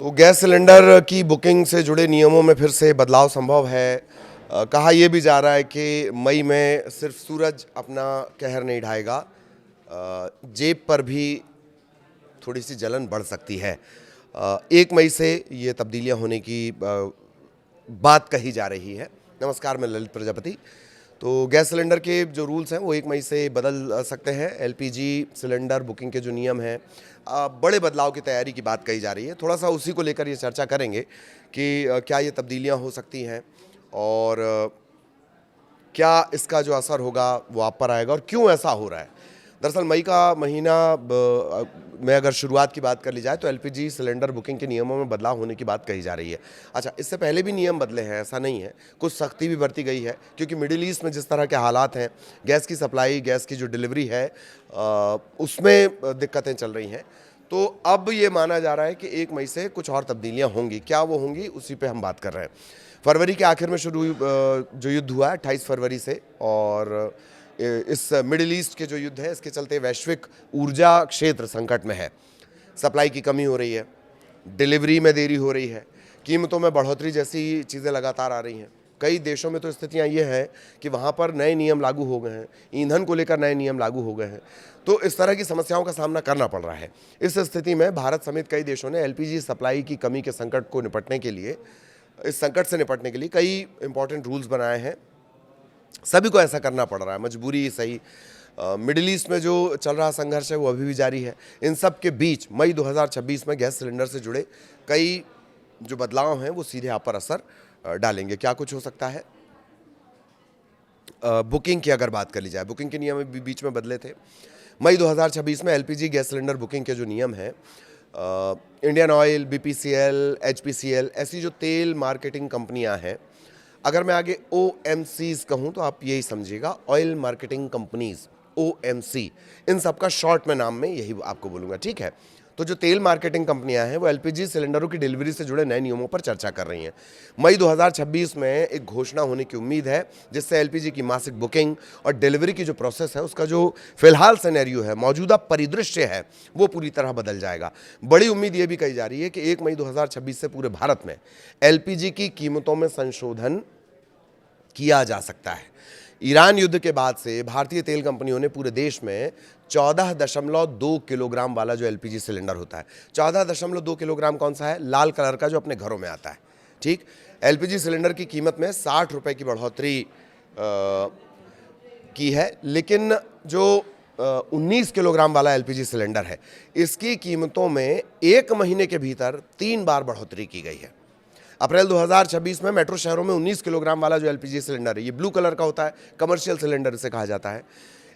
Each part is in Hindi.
तो गैस सिलेंडर की बुकिंग से जुड़े नियमों में फिर से बदलाव संभव है। कहा यह भी जा रहा है कि मई में सिर्फ सूरज अपना कहर नहीं ढाएगा, जेब पर भी थोड़ी सी जलन बढ़ सकती है। 1 मई से ये तब्दीलियां होने की बात कही जा रही है। नमस्कार, मैं ललित प्रजापति। तो गैस सिलेंडर के जो रूल्स हैं वो 1 मई से बदल सकते हैं। एलपीजी सिलेंडर बुकिंग के जो नियम हैं, बड़े बदलाव की तैयारी की बात कही जा रही है। थोड़ा सा उसी को लेकर ये चर्चा करेंगे कि क्या ये तब्दीलियां हो सकती हैं और क्या इसका जो असर होगा वो आप पर आएगा और क्यों ऐसा हो रहा है। दरअसल मई का महीना में अगर शुरुआत की बात कर ली जाए तो एलपीजी सिलेंडर बुकिंग के नियमों में बदलाव होने की बात कही जा रही है। अच्छा, इससे पहले भी नियम बदले हैं, ऐसा नहीं है। कुछ सख्ती भी बरती गई है क्योंकि मिडिल ईस्ट में जिस तरह के हालात हैं, गैस की सप्लाई, गैस की जो डिलीवरी है उसमें दिक्कतें चल रही हैं। तो अब ये माना जा रहा है कि 1 मई से कुछ और तब्दीलियाँ होंगी। क्या वो होंगी, उसी पर हम बात कर रहे हैं। फरवरी के आखिर में शुरू जो युद्ध हुआ है 28 फरवरी से, और इस मिडिल ईस्ट के जो युद्ध है इसके चलते वैश्विक ऊर्जा क्षेत्र संकट में है। सप्लाई की कमी हो रही है, डिलीवरी में देरी हो रही है, कीमतों में बढ़ोतरी जैसी चीज़ें लगातार आ रही हैं। कई देशों में तो स्थितियां ये हैं कि वहाँ पर नए नियम लागू हो गए हैं, ईंधन को लेकर नए नियम लागू हो गए हैं। तो इस तरह की समस्याओं का सामना करना पड़ रहा है। इस स्थिति में भारत समेत कई देशों ने एलपीजी सप्लाई की कमी के संकट को निपटने के लिए, इस संकट से निपटने के लिए कई इंपॉर्टेंट रूल्स बनाए हैं। सभी को ऐसा करना पड़ रहा है, मजबूरी सही। मिडिल ईस्ट में जो चल रहा संघर्ष है वो अभी भी जारी है। इन सब के बीच मई 2026 में गैस सिलेंडर से जुड़े कई जो बदलाव हैं वो सीधे आप पर असर डालेंगे। क्या कुछ हो सकता है? बुकिंग की अगर बात कर ली जाए, बुकिंग के नियम भी बीच में बदले थे। मई 2026 में एलपीजी गैस सिलेंडर बुकिंग के जो नियम हैं, इंडियन ऑयल, बीपीसीएल, एचपीसीएल, ऐसी जो तेल मार्केटिंग कंपनियां हैं, अगर मैं आगे OMCs कहूँ तो आप यही समझिएगा, ऑयल मार्केटिंग कंपनीज, OMC, इन सब का शॉर्ट में नाम में यही आपको बोलूँगा, ठीक है। तो जो तेल मार्केटिंग कंपनियां हैं वो एलपीजी सिलेंडरों की डिलीवरी से जुड़े नए नियमों पर चर्चा कर रही हैं। मई 2026 में एक घोषणा होने की उम्मीद है जिससे एलपीजी की मासिक बुकिंग और डिलीवरी की जो प्रोसेस है उसका जो फिलहाल सिनेरियो है, मौजूदा परिदृश्य है, वो पूरी तरह बदल जाएगा। बड़ी उम्मीद ये भी कही जा रही है कि 1 मई 2026 से पूरे भारत में एलपीजी की कीमतों में संशोधन किया जा सकता है। ईरान युद्ध के बाद से भारतीय तेल कंपनियों ने पूरे देश में 14.2 किलोग्राम वाला जो एलपीजी सिलेंडर होता है, 14.2 किलोग्राम कौन सा है? लाल कलर का जो अपने घरों में आता है, ठीक। एलपीजी सिलेंडर की कीमत में 60 रुपए की बढ़ोतरी की है, लेकिन जो 19 किलोग्राम वाला एलपीजी सिलेंडर है इसकी कीमतों में 1 महीने के भीतर 3 बार बढ़ोतरी की गई है। अप्रैल 2026 में मेट्रो शहरों में 19 किलोग्राम वाला जो एलपीजी सिलेंडर है, ये ब्लू कलर का होता है, कमर्शियल सिलेंडर इसे कहा जाता है।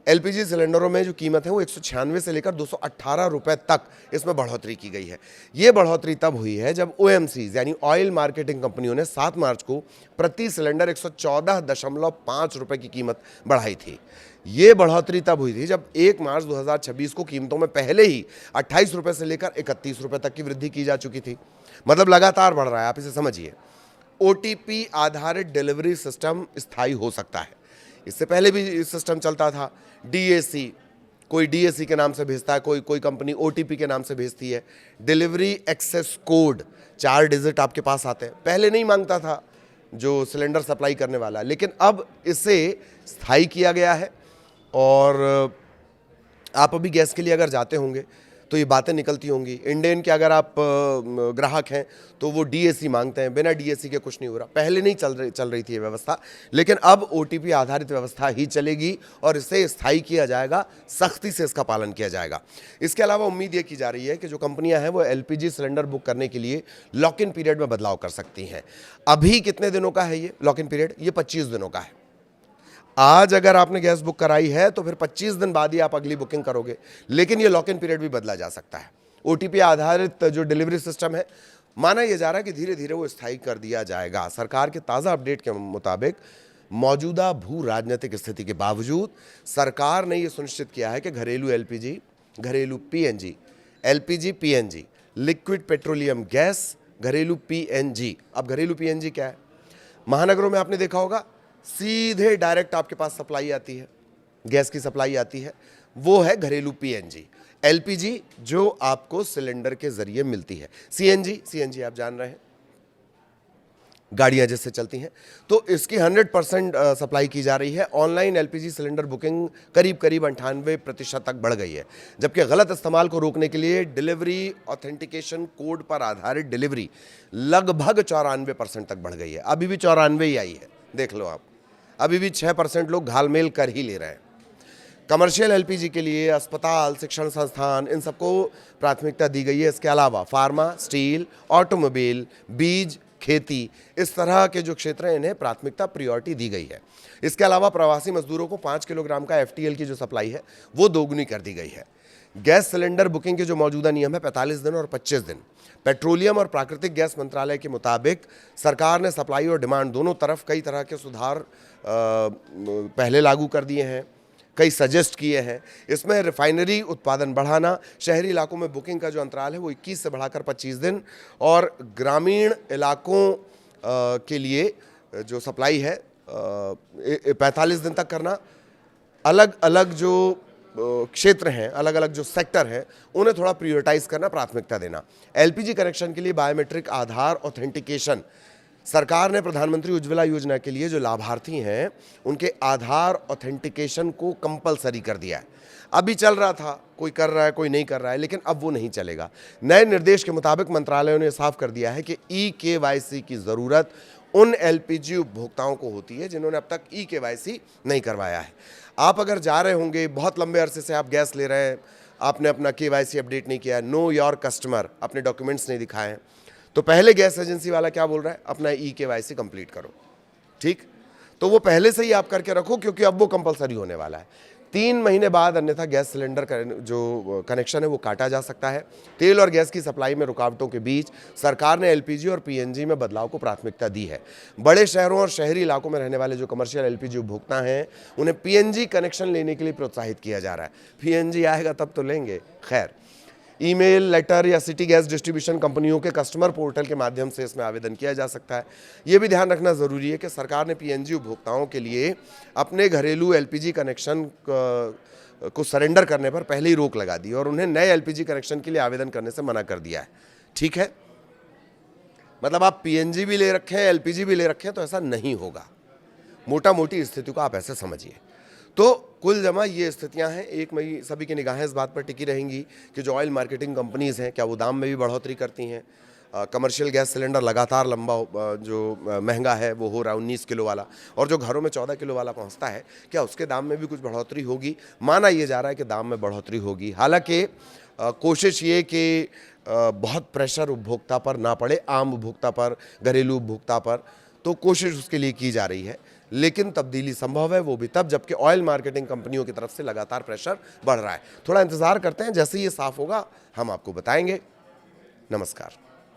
एलपीजी सिलेंडरों में जो कीमत है वो 196 से लेकर 218 रुपए तक इसमें बढ़ोतरी की गई है। ये बढ़ोतरी तब हुई है जब OMCs यानी ऑयल मार्केटिंग कंपनियों ने 7 मार्च को प्रति सिलेंडर 114.5 रुपए की कीमत बढ़ाई थी। ये बढ़ोतरी तब हुई थी जब 1 मार्च 2026 को कीमतों में पहले ही 28 रुपए से लेकर 31 रुपए तक की वृद्धि की जा चुकी थी। मतलब लगातार बढ़ रहा है, आप इसे समझिए। OTP आधारित डिलीवरी सिस्टम स्थायी हो सकता है। इससे पहले भी सिस्टम चलता था। DAC, कोई DAC के नाम से भेजता है, कोई कंपनी OTP के नाम से भेजती है। डिलीवरी एक्सेस कोड, 4 डिजिट आपके पास आते हैं। पहले नहीं मांगता था जो सिलेंडर सप्लाई करने वाला, लेकिन अब इसे स्थायी किया गया है। और आप अभी गैस के लिए अगर जाते होंगे तो ये बातें निकलती होंगी। इंडेन के अगर आप ग्राहक हैं तो वो DAC मांगते हैं, बिना DAC के कुछ नहीं हो रहा। पहले नहीं चल रही थी ये व्यवस्था, लेकिन अब OTP आधारित व्यवस्था ही चलेगी और इसे स्थायी किया जाएगा, सख्ती से इसका पालन किया जाएगा। इसके अलावा उम्मीद ये की जा रही है कि जो कंपनियां हैं वो LPG सिलेंडर बुक करने के लिए लॉक इन पीरियड में बदलाव कर सकती हैं। अभी कितने दिनों का है ये लॉक इन पीरियड? ये 25 दिनों का है। आज अगर आपने गैस बुक कराई है तो फिर 25 दिन बाद ही आप अगली बुकिंग करोगे, लेकिन ये लॉक इन पीरियड भी बदला जा सकता है। OTP आधारित जो डिलीवरी सिस्टम है, माना यह जा रहा है कि धीरे धीरे वो स्थायी कर दिया जाएगा। सरकार के ताज़ा अपडेट के मुताबिक मौजूदा भू राजनीतिक स्थिति के बावजूद सरकार ने यह सुनिश्चित किया है कि घरेलू LPG, घरेलू PNG, LPG PNG, liquid petroleum gas, घरेलू PNG। अब घरेलू PNG क्या है? महानगरों में आपने देखा होगा सीधे डायरेक्ट आपके पास सप्लाई आती है, गैस की सप्लाई आती है, वो है घरेलू PNG। एलपीजी जो आपको सिलेंडर के जरिए मिलती है, सीएनजी आप जान रहे हैं, गाड़ियां जिससे चलती हैं, तो इसकी 100% सप्लाई की जा रही है। ऑनलाइन एलपीजी सिलेंडर बुकिंग करीब 98% तक बढ़ गई है, जबकि गलत इस्तेमाल को रोकने के लिए डिलीवरी ऑथेंटिकेशन कोड पर आधारित डिलीवरी लगभग 94% तक बढ़ गई है। अभी भी 94 ही आई है, देख लो आप, अभी भी 6% लोग घालमेल कर ही ले रहे हैं। कमर्शियल एलपीजी के लिए अस्पताल, शिक्षण संस्थान, इन सबको प्राथमिकता दी गई है। इसके अलावा फार्मा, स्टील, ऑटोमोबाइल, बीज, खेती, इस तरह के जो क्षेत्र हैं इन्हें प्राथमिकता प्रायोरिटी दी गई है। इसके अलावा प्रवासी मजदूरों को 5 किलोग्राम का एफटीएल की जो सप्लाई है वो दोगुनी कर दी गई है। गैस सिलेंडर बुकिंग के जो मौजूदा नियम है 45 दिन और 25 दिन। पेट्रोलियम और प्राकृतिक गैस मंत्रालय के मुताबिक सरकार ने सप्लाई और डिमांड दोनों तरफ कई तरह के सुधार पहले लागू कर दिए हैं, कई सजेस्ट किए हैं। इसमें रिफाइनरी उत्पादन बढ़ाना, शहरी इलाकों में बुकिंग का जो अंतराल है वो 21 से बढ़ाकर 25 दिन और ग्रामीण इलाकों के लिए जो सप्लाई है 45 दिन तक करना। अलग अलग जो क्षेत्र हैं, अलग अलग जो सेक्टर हैं, उन्हें थोड़ा प्रायोरिटाइज करना, प्राथमिकता देना। एलपीजी कनेक्शन के लिए बायोमेट्रिक आधार ऑथेंटिकेशन, सरकार ने प्रधानमंत्री उज्ज्वला योजना के लिए जो लाभार्थी हैं उनके आधार ऑथेंटिकेशन को कंपलसरी कर दिया है। अभी चल रहा था, कोई कर रहा है कोई नहीं कर रहा है, लेकिन अब वो नहीं चलेगा। नए निर्देश के मुताबिक मंत्रालय ने साफ कर दिया है कि ई-केवाईसी की ज़रूरत उन एलपीजी उपभोक्ताओं को होती है जिन्होंने अब तक ई-केवाईसी नहीं करवाया है। आप अगर जा रहे होंगे, बहुत लंबे अरसे से आप गैस ले रहे हैं, आपने अपना केवाईसी अपडेट नहीं किया है, नो योर कस्टमर, अपने डॉक्यूमेंट्स नहीं दिखाए हैं, तो पहले गैस एजेंसी वाला क्या बोल रहा है, अपना ई-केवाईसी कंप्लीट करो। ठीक, तो वो पहले से ही आप करके रखो, क्योंकि अब वो कंपलसरी होने वाला है। 3 महीने बाद अन्यथा गैस सिलेंडर का जो कनेक्शन है वो काटा जा सकता है। तेल और गैस की सप्लाई में रुकावटों के बीच सरकार ने एलपीजी और पीएनजी में बदलाव को प्राथमिकता दी है। बड़े शहरों और शहरी इलाकों में रहने वाले जो कमर्शियल एलपीजी उपभोक्ता हैं उन्हें पीएनजी कनेक्शन लेने के लिए प्रोत्साहित किया जा रहा है। पीएनजी आएगा तब तो लेंगे। खैर, ईमेल, लेटर या सिटी गैस डिस्ट्रीब्यूशन कंपनियों के कस्टमर पोर्टल के माध्यम से इसमें आवेदन किया जा सकता है। ये भी ध्यान रखना ज़रूरी है कि सरकार ने पीएनजी उपभोक्ताओं के लिए अपने घरेलू एलपीजी कनेक्शन को सरेंडर करने पर पहले ही रोक लगा दी और उन्हें नए एलपीजी कनेक्शन के लिए आवेदन करने से मना कर दिया है। ठीक है, मतलब आप पीएनजी भी ले रखें, एलपीजी भी ले रखें तो ऐसा नहीं होगा। मोटा मोटी स्थिति को आप ऐसे समझिए। तो कुल जमा ये स्थितियां हैं। एक मई सभी की निगाहें इस बात पर टिकी रहेंगी कि जो ऑयल मार्केटिंग कंपनीज़ हैं क्या वो दाम में भी बढ़ोतरी करती हैं। कमर्शियल गैस सिलेंडर लगातार लंबा जो महंगा है वो हो रहा है 19 किलो वाला, और जो घरों में 14 किलो वाला पहुंचता है क्या उसके दाम में भी कुछ बढ़ोतरी होगी। माना ये जा रहा है कि दाम में बढ़ोतरी होगी। हालांकि कोशिश ये कि बहुत प्रेशर उपभोक्ता पर ना पड़े, आम उपभोक्ता पर, घरेलू उपभोक्ता पर, तो कोशिश उसके लिए की जा रही है। लेकिन तब्दीली संभव है, वो भी तब जबकि ऑयल मार्केटिंग कंपनियों की तरफ से लगातार प्रेशर बढ़ रहा है। थोड़ा इंतजार करते हैं, जैसे ही ये साफ होगा हम आपको बताएंगे। नमस्कार।